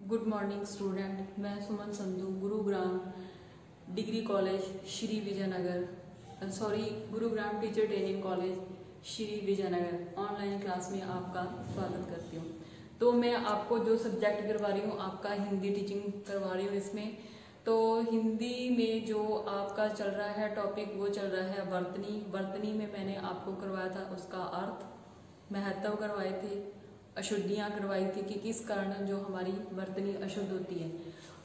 Good morning student. मैं Suman Sandhu, Gurugram degree college Shri Vijaynagar Gurugram teacher training college Shri Vijaynagar online class में आपका स्वागत करती हूँ। तो मैं आपको जो सब्जेक्ट करवा रही हूँ, आपका हिंदी टीचिंग करवा रही हूँ। इसमें तो हिंदी में जो आपका चल रहा है टॉपिक, वो चल रहा है वर्तनी। वर्तनी में मैंने आपको करवाया था उसका अर्थ, महत्व करवाए थे, अशुद्धियाँ करवाई थी कि किस कारण जो हमारी वर्तनी अशुद्ध होती है।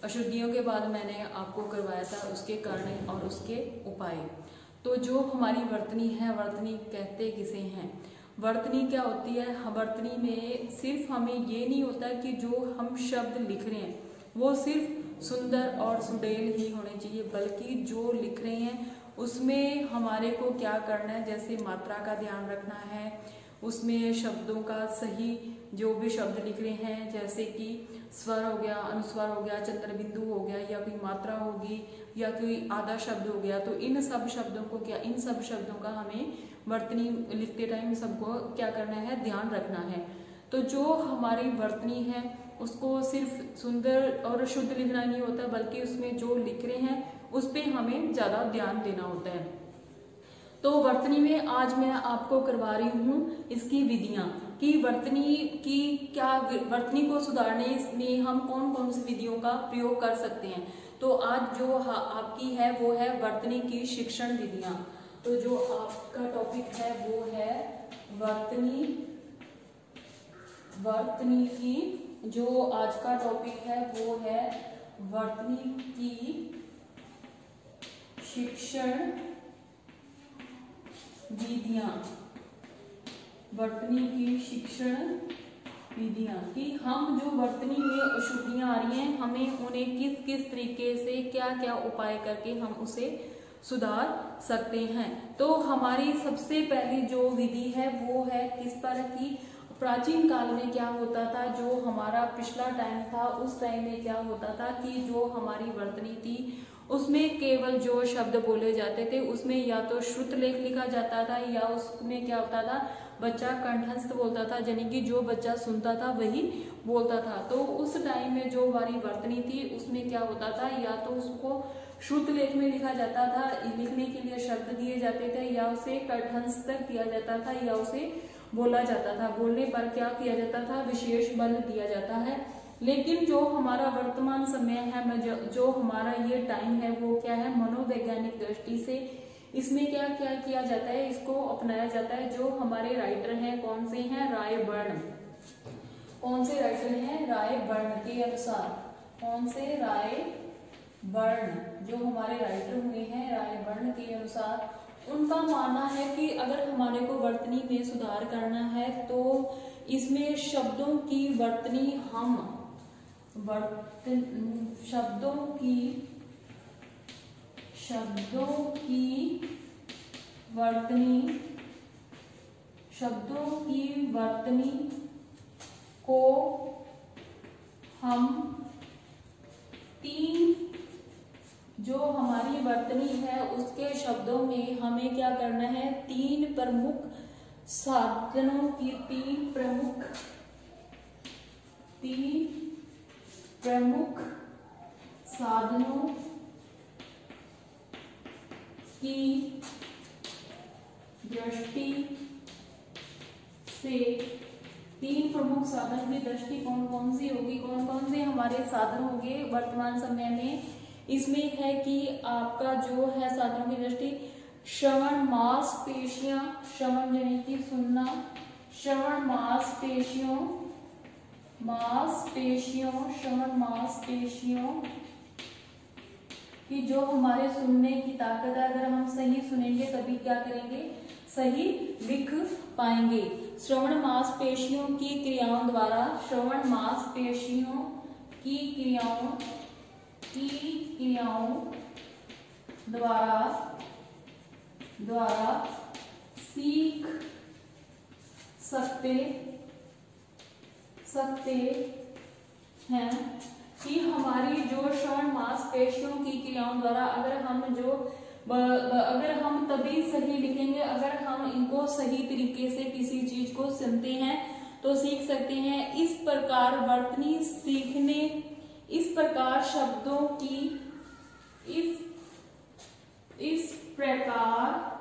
अशुद्धियों के बाद मैंने आपको करवाया था उसके कारण और उसके उपाय। तो जो हमारी वर्तनी है, वर्तनी कहते किसे हैं, वर्तनी क्या होती है। वर्तनी में सिर्फ हमें ये नहीं होता कि जो हम शब्द लिख रहे हैं वो सिर्फ सुंदर और सुडेल ही होने चाहिए, बल्कि जो लिख रहे हैं उसमें हमारे को क्या करना है, जैसे मात्रा का ध्यान रखना है, उसमें शब्दों का सही जो भी शब्द लिख रहे हैं, जैसे कि स्वर हो गया, अनुस्वार हो गया, चंद्र बिंदु हो गया, या कोई मात्रा होगी या कोई आधा शब्द हो गया, तो इन सब शब्दों को इन सब शब्दों का हमें वर्तनी लिखते टाइम सबको क्या करना है, ध्यान रखना है। तो जो हमारी वर्तनी है उसको सिर्फ सुंदर और शुद्ध लिखना नहीं होता, बल्कि उसमें जो लिख रहे हैं उस पर हमें ज्यादा ध्यान देना होता है। तो वर्तनी में आज मैं आपको करवा रही हूँ इसकी विधियां कि वर्तनी की क्या, वर्तनी को सुधारने में हम कौन कौन सी विधियों का प्रयोग कर सकते हैं। तो आज जो आपकी है वो है वर्तनी की शिक्षण विधियां। तो जो आपका टॉपिक है वो है वर्तनी की जो आज का टॉपिक है वो है वर्तनी की शिक्षण विधियां। वर्तनी की शिक्षण विधियां कि हम जो वर्तनी में अशुद्धियां आ रही हैं, हमें उन्हें किस किस तरीके से क्या क्या उपाय करके हम उसे सुधार सकते हैं। तो हमारी सबसे पहली जो विधि है वो है किस पर की प्राचीन काल में क्या होता था, जो हमारा पिछला टाइम था उस टाइम में क्या होता था कि जो हमारी वर्तनी थी उसमें केवल जो शब्द बोले जाते थे उसमें या तो श्रुत लेख लिखा जाता था या उसमें क्या होता था, बच्चा कंठस्थ बोलता था, यानी कि जो बच्चा सुनता था वही बोलता था। तो उस टाइम में जो हमारी वर्तनी थी उसमें क्या होता था, या तो उसको श्रुत लेख में लिखा जाता था, लिखने के लिए शब्द दिए जाते थे, या उसे कंठस्थ किया जाता था, या उसे बोला जाता था। बोलने पर क्या किया जाता था, विशेष बल दिया जाता है। लेकिन जो हमारा वर्तमान समय है, जो हमारा ये टाइम है वो क्या है, मनोवैज्ञानिक दृष्टि से इसमें क्या क्या किया जाता है, इसको अपनाया जाता है। जो हमारे राइटर हैं कौन से हैं, रायबर्न। कौन से राइटर हैं, रायबर्न के अनुसार। कौन से, रायबर्न। जो हमारे राइटर हुए हैं रायबर्न के अनुसार, उनका मानना है कि अगर हमारे को वर्तनी में सुधार करना है तो इसमें शब्दों की वर्तनी शब्दों की वर्तनी को हम तीन, जो हमारी वर्तनी है उसके शब्दों में हमें क्या करना है, तीन प्रमुख साधनों की प्रमुख साधनों की दृष्टि से, तीन प्रमुख साधन की दृष्टि कौन कौन सी होगी, कौन कौन से हमारे साधन होंगे वर्तमान समय में। इसमें है कि आपका जो है साधनों की दृष्टि, श्रवण मांसपेशियां, श्रवण यानी कि सुनना, श्रवण मांसपेशियों कि जो हमारे सुनने की ताकत है, अगर हम सही सुनेंगे तभी क्या करेंगे, सही लिख पाएंगे। श्रवण मांसपेशियों की क्रियाओं द्वारा, श्रवण मांसपेशियों की क्रियाओं द्वारा सीख सकते हैं कि हमारी जो श्रवण मांसपेशियों की क्रियाओं द्वारा अगर हम तभी सही लिखेंगे, अगर हम इनको सही तरीके से किसी चीज को सुनते हैं तो सीख सकते हैं। इस प्रकार वर्तनी सीखने प्रकार शब्दों की इस प्रकार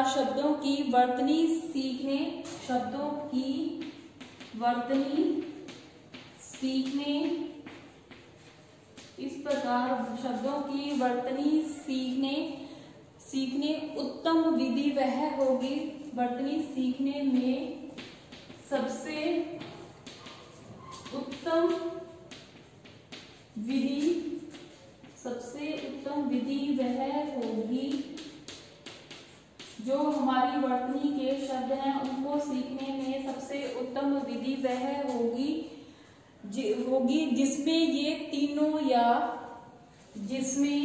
शब्दों की वर्तनी सीखने इस प्रकार शब्दों की वर्तनी सीखने उत्तम विधि वह होगी। वर्तनी सीखने में सबसे उत्तम विधि वह होगी जो हमारी वर्तनी के शब्द हैं उनको सीखने में सबसे उत्तम विधि वह होगी जिसमें ये तीनों या इसमें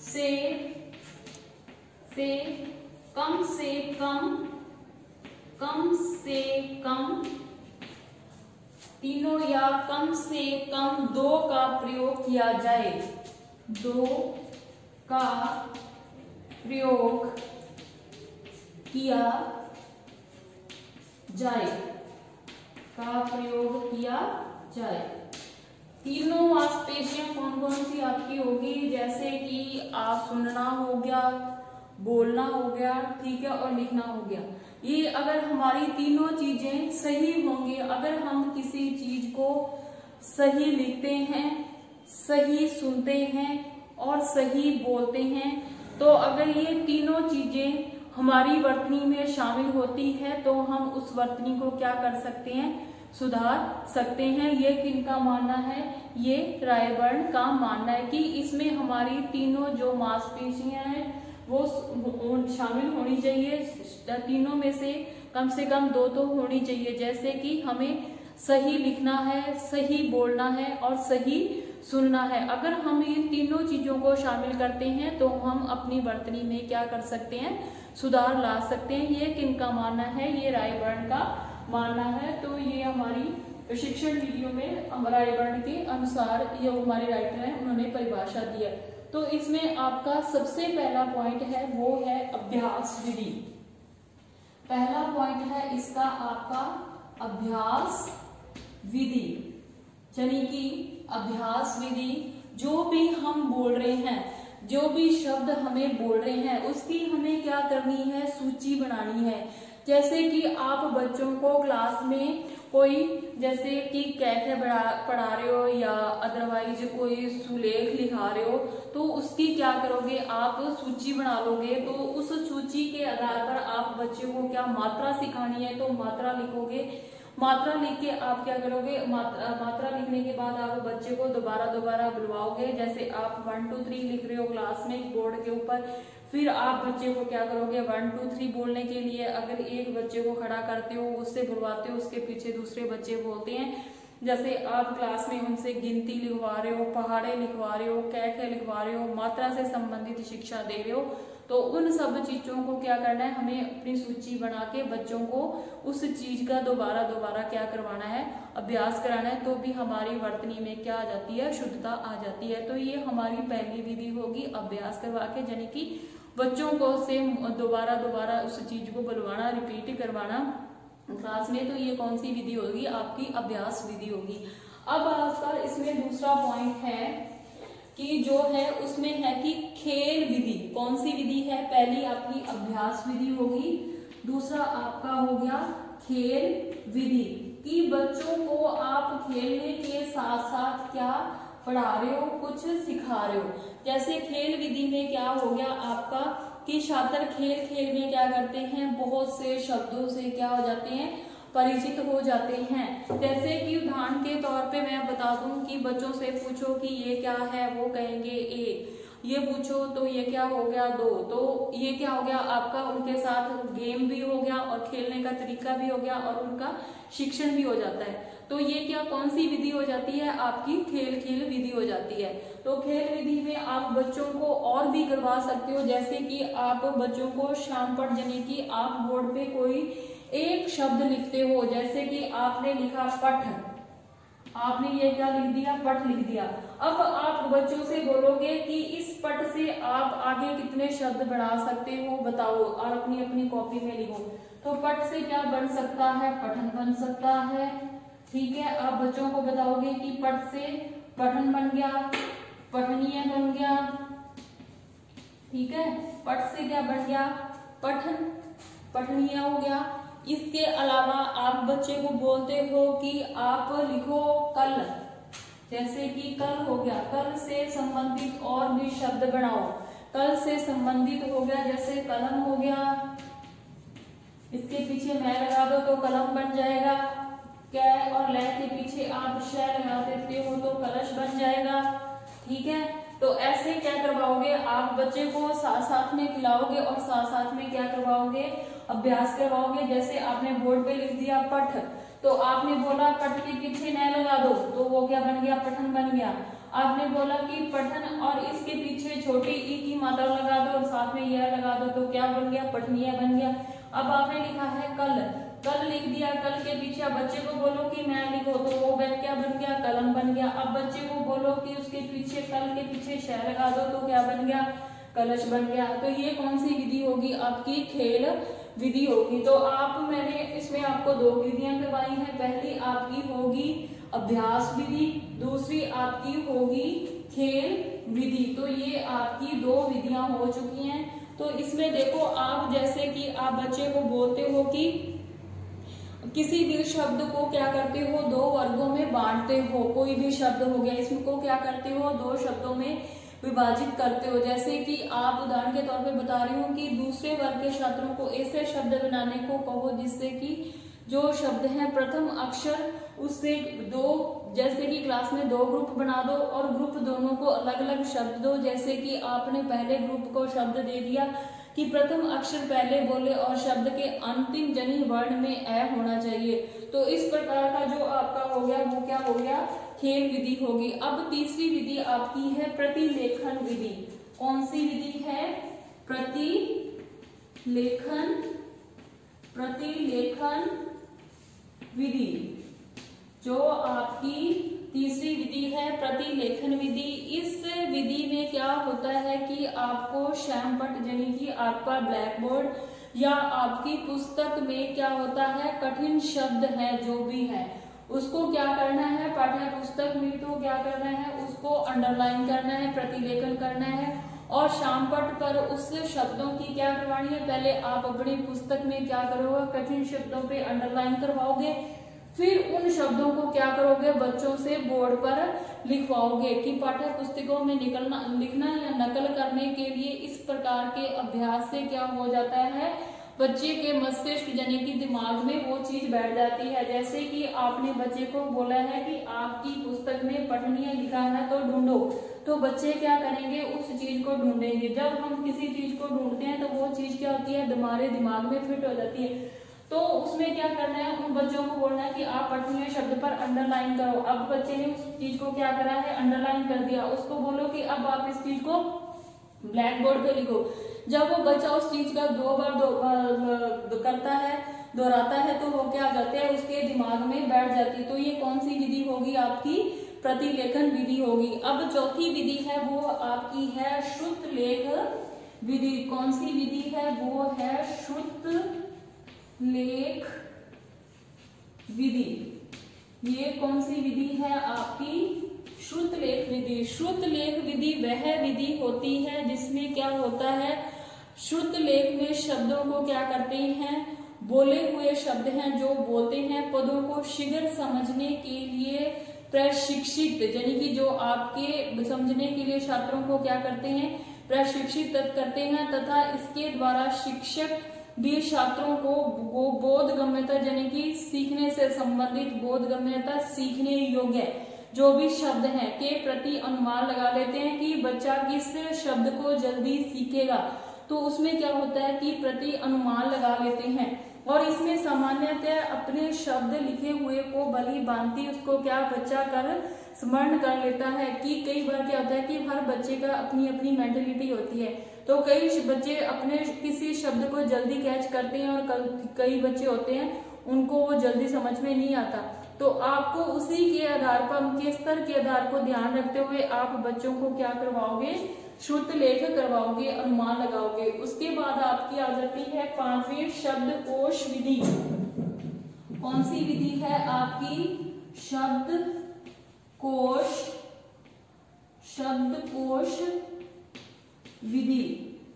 से कम से कम दो का प्रयोग किया जाए। तीनों मांसपेशियां कौन कौन सी आपकी होगी, जैसे कि सुनना हो गया, बोलना हो गया, ठीक है, और लिखना हो गया। ये अगर हमारी तीनों चीजें सही होंगी, अगर हम किसी चीज को सही लिखते हैं, सही सुनते हैं और सही बोलते हैं, तो अगर ये तीनों चीजें हमारी वर्तनी में शामिल होती है तो हम उस वर्तनी को क्या कर सकते हैं, सुधार सकते हैं। ये किनका मानना है, ये रायबर्न का मानना है कि इसमें हमारी तीनों जो मांसपेशियां हैं वो शामिल होनी चाहिए। तीनों में से कम दो तो होनी चाहिए, जैसे कि हमें सही लिखना है, सही बोलना है और सही सुनना है। अगर हम इन तीनों चीजों को शामिल करते हैं तो हम अपनी वर्तनी में क्या कर सकते हैं, सुधार ला सकते हैं। ये किनका मानना है, ये रायबर्न का मानना है। तो ये हमारी शिक्षण वीडियो में रायबर्न के अनुसार ये हमारे राइटर हैं, उन्होंने परिभाषा दी है। तो इसमें आपका सबसे पहला पॉइंट है वो है अभ्यास विधि। पहला पॉइंट है इसका आपका अभ्यास विधि, यानी कि अभ्यास विधि जो भी हम बोल रहे हैं, जो भी शब्द हमें बोल रहे हैं उसकी हमें क्या करनी है, सूची बनानी है। जैसे कि आप बच्चों को क्लास में कोई जैसे कि कैसे पढ़ा रहे हो या अदरवाइज कोई सुलेख लिखा रहे हो, तो उसकी क्या करोगे, आप सूची बना लोगे। तो उस सूची के आधार पर आप बच्चों को क्या मात्रा सिखानी है, तो मात्रा लिखोगे। मात्रा लिख के आप क्या करोगे, मात्रा लिखने के बाद आप बच्चे को दोबारा बुलवाओगे। जैसे आप 1 2 3 लिख रहे हो क्लास में बोर्ड के ऊपर, फिर आप बच्चे को क्या करोगे 1 2 3 बोलने के लिए अगर एक बच्चे को खड़ा करते हो, उससे बुलवाते हो, उसके पीछे दूसरे बच्चे बोलते हैं। जैसे आप क्लास में उनसे गिनती लिखवा रहे हो, पहाड़े लिखवा रहे हो, कै लिखवा रहे हो, मात्रा से संबंधित शिक्षा दे रहे हो, तो उन सब चीजों को क्या करना है, हमें अपनी सूची बना के बच्चों को उस चीज का दोबारा क्या करवाना है, अभ्यास कराना है। तो भी हमारी वर्तनी में क्या आ जाती है, शुद्धता आ जाती है। तो ये हमारी पहली विधि होगी, अभ्यास करवा के, यानी कि बच्चों को से दोबारा उस चीज को बुलवाना, रिपीट करवाना क्लास में। तो ये कौन सी विधि होगी, आपकी अभ्यास विधि होगी। अब आपका इसमें दूसरा पॉइंट है कि जो है उसमें है कि खेल विधि। कौन सी विधि है, पहली आपकी अभ्यास विधि होगी, दूसरा आपका हो गया खेल विधि, कि बच्चों को आप खेलने के साथ साथ क्या पढ़ा रहे हो, कुछ सिखा रहे हो। जैसे खेल विधि में क्या हो गया आपका कि छात्र खेल में क्या करते हैं, बहुत से शब्दों से क्या हो जाते हैं, परिचित हो जाते हैं। जैसे कि उदाहरण के तौर पे मैं बता दूं कि बच्चों से पूछो कि ये क्या है, वो कहेंगे ए। ये पूछो तो ये क्या हो गया, 2। तो ये क्या हो गया आपका, उनके साथ गेम भी हो गया और खेलने का तरीका भी हो गया और उनका शिक्षण भी हो जाता है। तो ये क्या कौन सी विधि हो जाती है, आपकी खेल खेल विधि हो जाती है। तो खेल विधि में आप बच्चों को और भी करवा सकते हो, जैसे कि आप बच्चों को शामपट, यानी कि आप बोर्ड पे कोई एक शब्द लिखते हो, जैसे कि आपने लिखा पठ, आपने ये क्या लिख दिया, पठ लिख दिया। अब आप बच्चों से बोलोगे कि इस पठ से आप आगे कितने शब्द बढ़ा सकते हो बताओ, और अपनी अपनी कॉपी में लिखो। तो पठ से क्या बन सकता है, पठन बन सकता है। ठीक है, आप बच्चों को बताओगे कि पठ से पठन बन गया, पठनीय बन गया। ठीक है, पठ से क्या बन गया, पठन, पठनीय हो गया। इसके अलावा आप बच्चे को बोलते हो कि आप लिखो कल, जैसे कि कल हो गया, कल से संबंधित और भी शब्द बनाओ। कल से संबंधित हो गया, जैसे कलम हो गया, इसके पीछे मैं लगा दो तो कलम बन जाएगा। कै और लै के पीछे आप श लगा देते हो तो कलश बन जाएगा। ठीक है, तो ऐसे क्या करवाओगे, आप बच्चे को साथ साथ में खिलाओगे और साथ साथ में क्या करवाओगे, अभ्यास करवाओगे। जैसे आपने बोर्ड पे लिख दिया पठ, तो आपने बोला पठ के पीछे न लगा दो, तो वो क्या बन गया, पठन बन गया। आपने बोला कि पठन और इसके पीछे छोटी ई की मात्रा लगा दो और साथ में यह लगा दो, तो क्या बन गया, पठनीय बन गया। अब आपने लिखा है कल, कल लिख दिया, कल के पीछे बच्चे को बोलो कि मैं लिखो, तो वो क्या बन गया, कलम बन गया। अब बच्चे को बोलो कि उसके पीछे, कल के पीछे श लगा दो, तो क्या बन गया, कलश बन गया। तो ये कौन सी विधि होगी, आपकी खेल विधि होगी। तो मैंने इसमें आपको दो विधियां करवाई हैं। पहली आपकी होगी अभ्यास विधि, दूसरी आपकी होगी खेल विधि। तो ये आपकी दो विधियां हो चुकी हैं। तो इसमें देखो आप, जैसे कि आप बच्चे को बोलते हो कि किसी भी शब्द को क्या करते हो, दो वर्गों में बांटते हो। कोई भी शब्द हो गया, इसको क्या करते हो, दो शब्दों में विभाजित करते हो। जैसे कि आप उदाहरण के तौर पे बता रही हूँ कि दूसरे वर्ग के छात्रों को ऐसे शब्द बनाने को कहो जिससे कि जो शब्द है प्रथम अक्षर उससे दो, जैसे कि क्लास में दो ग्रुप बना दो और ग्रुप दोनों को अलग अलग शब्द दो। जैसे कि आपने पहले ग्रुप को शब्द दे दिया कि प्रथम अक्षर पहले बोले और शब्द के अंतिम जनी वर्ण में ए होना चाहिए। तो इस प्रकार का जो आपका हो गया वो क्या हो गया, खेल विधि होगी। अब तीसरी विधि आपकी है प्रतिलेखन विधि। कौन सी विधि है, प्रतिलेखन, प्रतिलेखन विधि। जो आपकी तीसरी विधि है प्रतिलेखन विधि। इस विधि में क्या होता है कि आपको श्यामपट्ट यानी कि आपका ब्लैक बोर्ड या आपकी पुस्तक में क्या होता है, कठिन शब्द है जो भी है उसको क्या करना है, पाठ्य पुस्तक में तो क्या करना है, उसको अंडरलाइन करना है, प्रतिलेखन करना है। और श्यामपट्ट पर उस शब्दों की क्या करवानी है, पहले आप अपनी पुस्तक में क्या करोगे, कठिन शब्दों पे अंडरलाइन करवाओगे, फिर उन शब्दों को क्या करोगे, बच्चों से बोर्ड पर लिखवाओगे। कि पाठ्य पुस्तकों में लिखना या नकल करने के लिए इस प्रकार के अभ्यास से क्या हो जाता है, बच्चे के मस्तिष्क यानी कि दिमाग में वो चीज बैठ जाती है। जैसे कि आपने बच्चे को बोला है कि आपकी पुस्तक में पठनीय लिखा है तो ढूंढो, तो बच्चे क्या करेंगे, उस चीज को ढूंढेंगे। जब हम किसी चीज को ढूंढते हैं तो वो चीज क्या होती है, हमारे दिमाग में फिट हो जाती है। तो उसमें क्या करना है, उन बच्चों को बोलना है कि आप पठनीय शब्द पर अंडरलाइन करो। अब बच्चे ने उस चीज को क्या करा है, अंडरलाइन कर दिया। उसको बोलो कि अब आप इस चीज को ब्लैक बोर्ड पे लिखो। जब वो बच्चा उस चीज का दो बार करता है, दोहराता है, तो वो क्या जाते हैं, उसके दिमाग में बैठ जाती है। तो ये कौन सी विधि होगी, आपकी प्रतिलेखन विधि होगी। अब चौथी विधि है वो आपकी है श्रुतलेख विधि। कौन सी विधि है, वो है श्रुतलेख विधि। ये कौन सी विधि है, आपकी श्रुतलेख विधि। श्रुतलेख विधि वह विधि होती है जिसमें क्या होता है, श्रुतलेख में शब्दों को क्या करते हैं, बोले हुए शब्द हैं जो बोलते हैं, पदों को शीघ्र समझने के लिए प्रशिक्षित, यानी कि जो आपके समझने के लिए छात्रों को क्या करते हैं, प्रशिक्षित करते हैं, तथा इसके द्वारा शिक्षक भी छात्रों को बोधगम्यता यानी कि सीखने से संबंधित बोधगम्यता, सीखने योग्य जो भी शब्द हैं के प्रति अनुमान लगा लेते हैं कि बच्चा किस शब्द को जल्दी सीखेगा। तो उसमें क्या होता है कि प्रति अनुमान लगा लेते हैं। और इसमें सामान्यतः अपने शब्द लिखे हुए को भली भांति उसको क्या बच्चा कर स्मरण कर लेता है। कि कई बार क्या होता है कि हर बच्चे का अपनी अपनी मेंटेलिटी होती है, तो कई बच्चे अपने किसी शब्द को जल्दी कैच करते हैं और कई बच्चे होते हैं उनको वो जल्दी समझ में नहीं आता। तो आपको उसी के आधार पर, उनके स्तर के आधार को ध्यान रखते हुए आप बच्चों को क्या करवाओगे, श्रुत लेख करवाओगे, अनुमान लगाओगे। उसके बाद आपकी आ जाती है 5वीं शब्दकोश विधि। कौन सी विधि है आपकी? शब्दकोश विधि।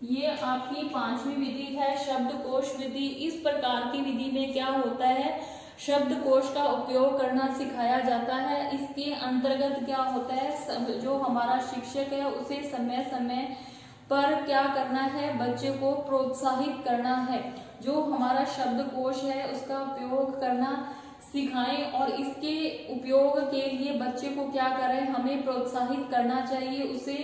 ये आपकी 5वीं विधि है, शब्दकोश विधि। इस प्रकार की विधि में क्या होता है, शब्दकोश का उपयोग करना सिखाया जाता है। इसके अंतर्गत क्या होता है, जो हमारा शिक्षक है उसे समय समय पर क्या करना है, बच्चे को प्रोत्साहित करना है। जो हमारा शब्दकोश है उसका उपयोग करना सिखाएं और इसके उपयोग के लिए बच्चे को क्या करें, हमें प्रोत्साहित करना चाहिए, उसे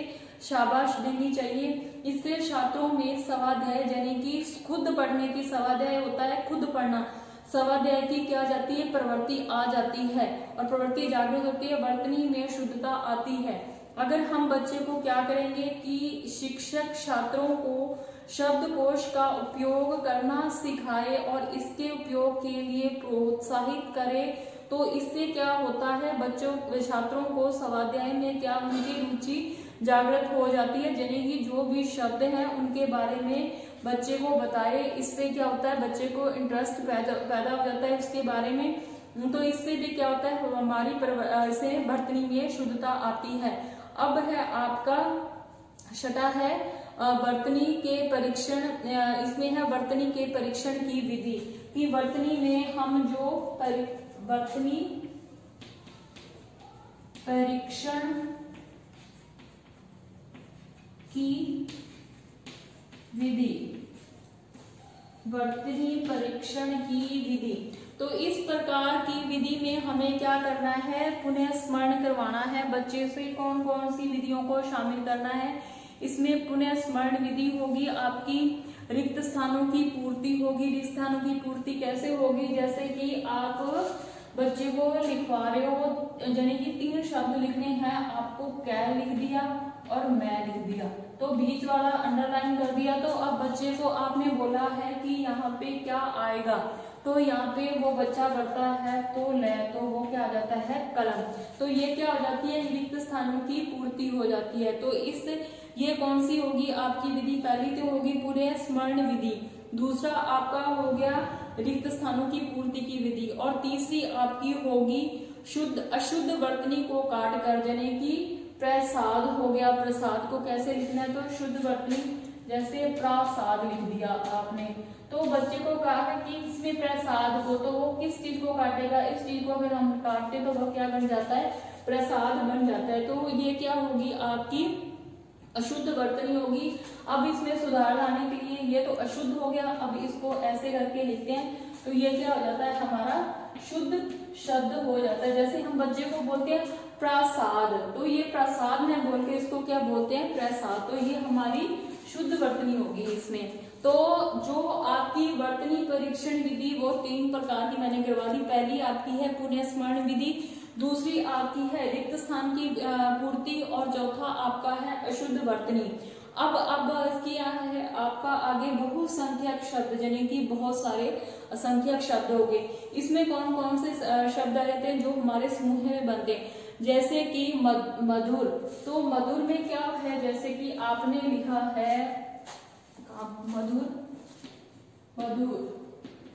शाबाश देनी चाहिए। इससे छात्रों में स्वाध्याय यानी कि खुद पढ़ने की, स्वाध्याय होता है खुद पढ़ना, स्वाध्याय की क्या जाती है, प्रवृत्ति आ जाती है और प्रवृत्ति जागृत होती है, वर्तनी में शुद्धता आती है। अगर हम बच्चे को क्या करेंगे कि शिक्षक छात्रों को शब्दकोश का उपयोग करना सिखाए और इसके उपयोग के लिए प्रोत्साहित करे, तो इससे क्या होता है, बच्चों छात्रों को स्वाध्याय में क्या उनकी रुचि जागृत हो जाती है। यानी कि जो भी शब्द हैं उनके बारे में बच्चे को बताए, इससे क्या होता है, बच्चे को इंटरेस्ट पैदा हो जाता है उसके बारे में। तो इससे भी क्या होता है, हमारी से वर्तनी में शुद्धता आती है। अब है आपका छठा है वर्तनी के परीक्षण। इसमें है वर्तनी के परीक्षण की विधि। कि वर्तनी में हम जो वर्तनी परीक्षण की विधि, वर्तनी परीक्षण की विधि। तो इस प्रकार की विधि में हमें क्या करना है, पुनः स्मरण करवाना है बच्चे से। कौन कौन सी विधियों को शामिल करना है इसमें? पुनः स्मरण विधि होगी आपकी, रिक्त स्थानों की पूर्ति होगी। रिक्त स्थानों की पूर्ति कैसे होगी, जैसे कि आप बच्चे को लिखवा रहे हो, यानी कि 3 शब्द लिखने हैं, आपको कै लिख दिया और मैं लिख दिया, तो बीच वाला अंडरलाइन कर दिया। तो अब बच्चे को आपने बोला है कि यहाँ पे क्या आएगा, तो यहाँ पे वो बच्चा करता है तो ले, तो वो क्या आ जाता है, कलम। तो ये क्या हो जाती है, रिक्त स्थानों की पूर्ति हो जाती है। तो ये कौन सी होगी आपकी विधि? पहली तो होगी पुनः स्मरण विधि, दूसरा आपका हो गया रिक्त स्थानों की पूर्ति की विधि, और तीसरी आपकी होगी शुद्ध अशुद्ध वर्तनी को काट कर, यानी कि प्रसाद हो गया। प्रसाद को कैसे लिखना है, तो शुद्ध वर्तनी, जैसे प्रसाद लिख दिया आपने, तो बच्चे को कहा है कि इसमें प्रसाद को, तो वो किस चीज को काटेगा, इस चीज को अगर हम काटते तो वो क्या बन जाता है, प्रसाद बन जाता है। तो ये क्या होगी आपकी अशुद्ध वर्तनी होगी। अब इसमें सुधार लाने के लिए, ये तो अशुद्ध हो गया, अब इसको ऐसे करके लिखते हैं, तो ये क्या हो जाता है, हमारा शुद्ध शब्द हो जाता है। जैसे हम बच्चे को बोलते हैं प्रसाद, तो ये प्रसाद में बोल के इसको क्या बोलते हैं, प्रसाद, तो ये हमारी शुद्ध वर्तनी होगी इसमें। तो जो आपकी वर्तनी परीक्षण विधि वो 3 प्रकार की मैंने करवा दी। पहली आपकी है पुनः स्मरण विधि, दूसरी आपकी है रिक्त स्थान की पूर्ति, और चौथा आपका है अशुद्ध वर्तनी। अब इसकी है आपका आगे बहुसंख्यक शब्द, यानी कि बहुत सारे असंख्यक शब्द हो गए। इसमें कौन कौन से शब्द रहते हैं जो हमारे समूह में बनते हैं, जैसे कि मधुर। तो मधुर में क्या है, जैसे कि आपने लिखा है मधुर,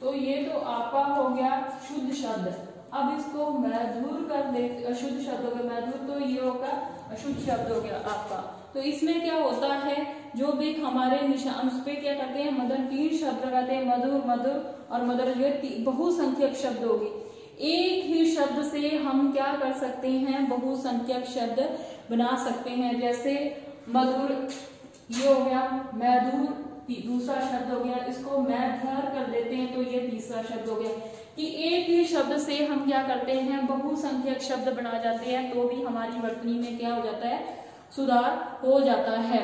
तो ये तो आपका हो गया शुद्ध शब्द। अब इसको मधुर कर दे, अशुद्ध शब्द हो गया मधुर, तो ये होगा अशुद्ध शब्द हो गया आपका। तो इसमें क्या होता है, जो भी हमारे निशान उस पे क्या करते हैं, मदन 3 शब्द लगाते हैं, मधुर और मदर, जो बहुसंख्यक शब्द हो गए। एक ही शब्द से हम क्या कर सकते हैं, बहुसंख्यक शब्द बना सकते हैं। जैसे मधुर, ये हो गया, मधुर दूसरा शब्द हो गया, इसको मैधर कर देते हैं, तो ये तीसरा शब्द हो गया। कि एक ही शब्द से हम क्या करते हैं, बहुसंख्यक शब्द बना जाते हैं, तो भी हमारी वर्तनी में क्या हो जाता है, सुधार हो जाता है।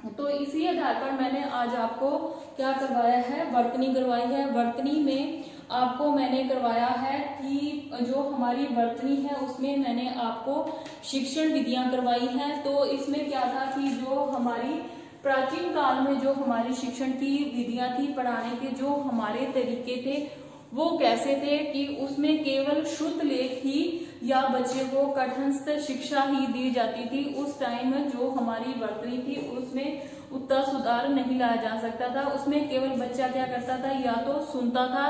तो इसी आधार पर मैंने आज आपको क्या करवाया है, वर्तनी करवाई है। वर्तनी में आपको मैंने करवाया है कि जो हमारी वर्तनी है उसमें मैंने आपको शिक्षण विधियां करवाई हैं। तो इसमें क्या था कि जो हमारी प्राचीन काल में जो हमारी शिक्षण की विधियां थी, पढ़ाने के जो हमारे तरीके थे वो कैसे थे कि उसमें केवल शुद्ध लेख ही या बच्चे को कंठस्थ शिक्षा ही दी जाती थी। उस टाइम में जो हमारी वर्तनी थी उसमें उतना सुधार नहीं लाया जा सकता था। उसमें केवल बच्चा क्या करता था, या तो सुनता था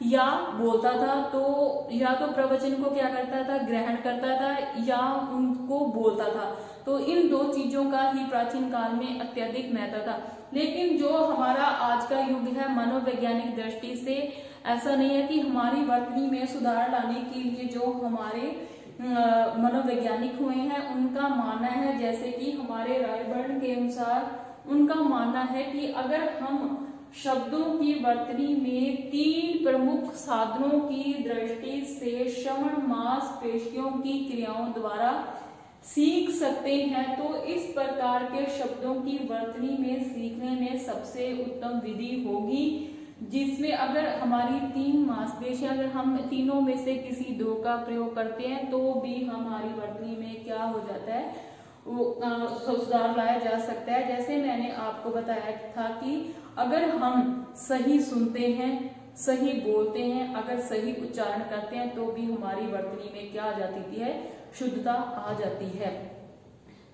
या बोलता था, तो या तो प्रवचन को क्या करता था, ग्रहण करता था, या उनको बोलता था। तो इन दो चीजों का ही प्राचीन काल में अत्यधिक महत्व था। लेकिन जो हमारा आज का युग है, मनोवैज्ञानिक दृष्टि से ऐसा नहीं है कि हमारी वर्तनी में सुधार लाने के लिए जो हमारे मनोवैज्ञानिक हुए हैं उनका मानना है, जैसे कि हमारे रायबर्न के अनुसार उनका मानना है कि अगर हम शब्दों की वर्तनी में 3 प्रमुख साधनों की दृष्टि से श्रवण मांसपेशियों की क्रियाओं द्वारा सीख सकते हैं, तो इस प्रकार के शब्दों की वर्तनी में सीखने में सबसे उत्तम विधि होगी, जिसमें अगर हमारी 3 मांसपेशियां, अगर हम तीनों में से किसी 2 का प्रयोग करते हैं तो भी हमारी वर्तनी में क्या हो जाता है, वो सुधार लाया जा सकता है। जैसे मैंने आपको बताया था कि अगर हम सही सुनते हैं, सही बोलते हैं, अगर सही उच्चारण करते हैं तो भी हमारी वर्तनी में क्या आ जाती है, शुद्धता आ जाती है।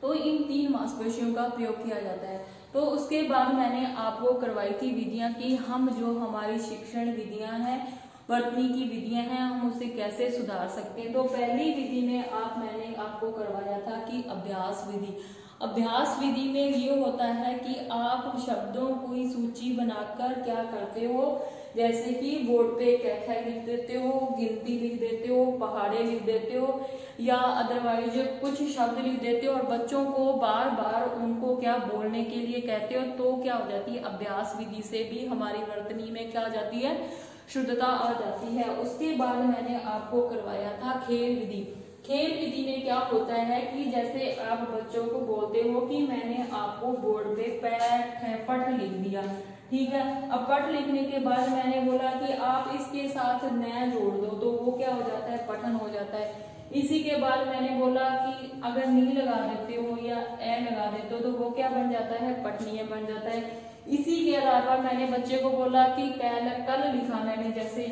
तो इन 3 मांसपेशियों का प्रयोग किया जाता है। तो उसके बाद मैंने आपको करवाई थी विधियां कि हम जो हमारी शिक्षण विधियां हैं, वर्तनी की विधियां हैं, हम उसे कैसे सुधार सकते हैं। तो पहली विधि में मैंने आपको करवाया था कि अभ्यास विधि। अभ्यास विधि में ये होता है कि आप शब्दों की सूची बनाकर क्या करते हो, जैसे कि बोर्ड पे कैथा लिख देते हो, गिनती लिख देते हो, पहाड़े लिख देते हो, या अदरवाइज कुछ शब्द लिख देते हो और बच्चों को बार बार उनको क्या बोलने के लिए कहते हो। तो क्या हो जाती है, अभ्यास विधि से भी हमारी वर्तनी में क्या आ जाती है, शुद्धता आ जाती है। उसके बाद मैंने आपको करवाया था खेल विधि। खेल विधि में क्या होता है कि जैसे आप बच्चों को बोलते हो कि मैंने आपको बोर्ड पे पठ लिख दिया, ठीक है। अब पठ लिखने के बाद मैंने बोला कि आप इसके साथ न जोड़ दो, तो वो क्या हो जाता है, पठन हो जाता है। इसी के बाद मैंने बोला कि अगर नी लगा देते हो या ए लगा देते हो तो वो क्या बन जाता है, पठनीय बन जाता है। इसी के आधार पर मैंने बच्चे को बोला कि कल लिखा मैंने, जैसे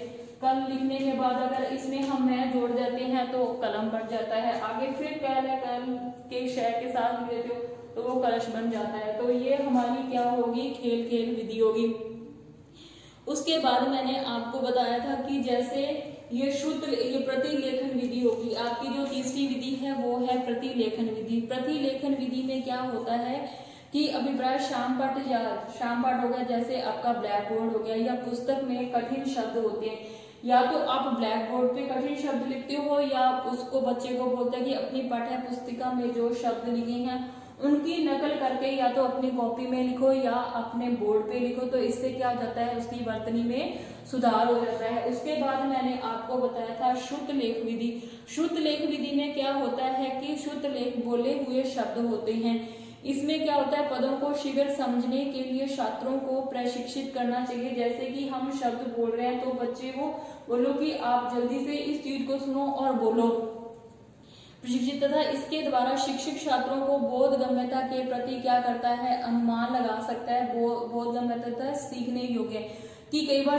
कल लिखने के बाद अगर इसमें हम मैं जोड़ देते हैं तो कलम बन जाता है। आगे फिर कल के शय के साथ लिख देते हो तो वो कलश बन जाता है। तो ये हमारी क्या होगी, खेल विधि होगी। उसके बाद मैंने आपको बताया था कि जैसे ये प्रतिलेखन विधि होगी। आपकी जो तीसरी विधि है वो है प्रतिलेखन विधि। प्रतिलेखन विधि में क्या होता है कि अभिप्राय शाम पाठ हो गया, जैसे आपका ब्लैक बोर्ड हो गया, या पुस्तक में कठिन शब्द होते हैं, या तो आप ब्लैक बोर्ड पे कठिन शब्द लिखते हो या उसको बच्चे को बोलते हैं कि अपनी पाठ्य पुस्तिका में जो शब्द लिखे हैं उनकी नकल करके या तो अपनी कॉपी में लिखो या अपने बोर्ड पे लिखो। तो इससे क्या हो जाता है, उसकी वर्तनी में सुधार हो जाता है। उसके बाद मैंने आपको बताया था शुद्ध लेख विधि। शुद्ध लेख विधि में क्या होता है कि शुद्ध लेख बोले हुए शब्द होते हैं। इसमें क्या होता है, पदों को शीघ्र समझने के लिए छात्रों को प्रशिक्षित करना चाहिए। जैसे कि हम शब्द बोल रहे हैं तो बच्चे को बोलो कि आप जल्दी से इस चीज को सुनो और बोलो, प्रशिक्षित। तथा इसके द्वारा शिक्षक छात्रों को बोध गम्यता के प्रति क्या करता है, अनुमान लगा सकता है। बोध गम्यता सीखने योग्य कि कई बार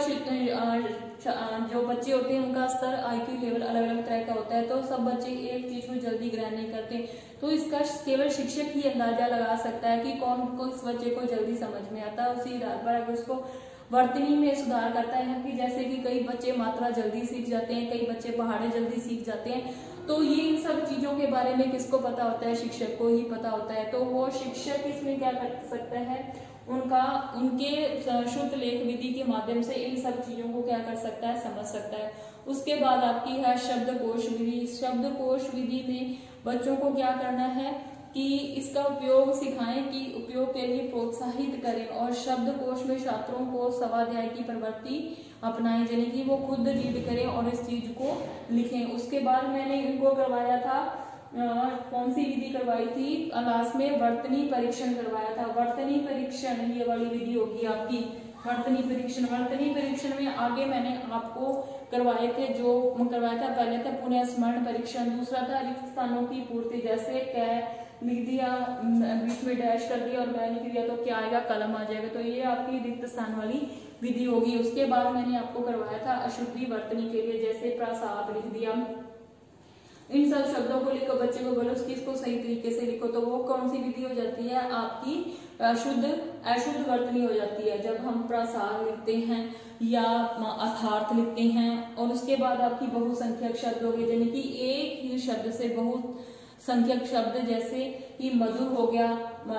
जो बच्चे होते हैं उनका स्तर आईक्यू लेवल अलग अलग तरह का होता है, तो सब बच्चे एक चीज को जल्दी ग्रहण नहीं करते। तो इसका केवल शिक्षक ही अंदाजा लगा सकता है कि कौन किस बच्चे को जल्दी समझ में आता है। उसी आधार पर अगर उसको वर्तनी में सुधार करता है कि जैसे कि कई बच्चे मात्रा जल्दी सीख जाते हैं, कई बच्चे पहाड़े जल्दी सीख जाते हैं, तो ये इन सब चीजों के बारे में किसको पता होता है, शिक्षक को ही पता होता है। तो वो शिक्षक इसमें क्या कर सकता है, उनके शुद्ध लेख विधि के माध्यम से इन सब चीजों को क्या कर सकता है, समझ सकता है। उसके बाद आपकी है शब्दकोश विधि। शब्दकोश विधि में बच्चों को क्या करना है कि इसका उपयोग सिखाएं, कि उपयोग के लिए प्रोत्साहित करें और शब्दकोश में छात्रों को स्वाध्याय की प्रवृत्ति अपनाएं, यानी कि वो खुद रीड करें और इस चीज को लिखें। उसके बाद मैंने इनको करवाया था कौन सी विधि करवाई थी, लास्ट में वर्तनी परीक्षण करवाया था। वर्तनी परीक्षण ये वाली विधि होगी आपकी वर्तनी परीक्षण। वर्तनी परीक्षण में आगे मैंने आपको करवाए थे, जो करवाया था पहले था पुनः स्मरण परीक्षण, दूसरा था रिक्त स्थानों की पूर्ति, जैसे कै लिख दिया बीच में डैश कर दिया और मैं लिख दिया तो क्या आएगा, कलम आ जाएगा, तो ये आपकी रिक्त स्थान वाली विधि होगी। उसके बाद मैंने आपको करवाया था अशुद्धि वर्तनी के लिए, जैसे प्रसाद लिख दिया। इन सब शब्दों को लिखो, बच्चे को बोलो इसको सही तरीके से लिखो, तो वो कौन सी विधि हो जाती है आपकी अशुद्ध वर्तनी हो जाती है, जब हम प्रसाद लिखते हैं या अर्थार्थ लिखते हैं। और उसके बाद आपकी बहुसंख्यक शब्द हो गए, यानी कि एक ही शब्द से बहुत संख्यक शब्द, जैसे कि मधुर हो गया,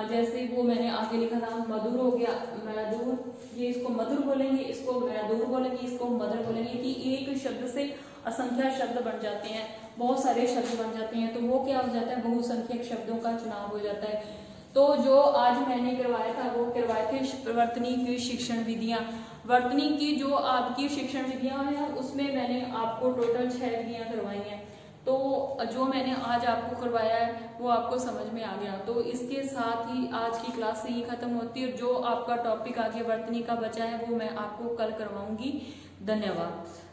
जैसे वो मैंने आगे लिखा था मधुर हो गया, मधुर, ये इसको मधुर बोलेंगे, इसको मधुर बोलेंगे, इसको मधुर बोलेंगे, कि एक शब्द से असंख्य शब्द बन जाते हैं, बहुत सारे शब्द बन जाते हैं, तो वो क्या हो जाता है, बहुसंख्यक शब्दों का चुनाव हो जाता है। तो जो आज मैंने करवाया था वो करवाए थे वर्तनी की शिक्षण विधियां। वर्तनी की जो आपकी शिक्षण विधियां हैं उसमें मैंने आपको टोटल 6 विधियां करवाई हैं। तो जो मैंने आज आपको करवाया है वो आपको समझ में आ गया। तो इसके साथ ही आज की क्लास ही खत्म होती है। जो आपका टॉपिक आगे वर्तनी का बचा है वो मैं आपको कल करवाऊंगी। धन्यवाद।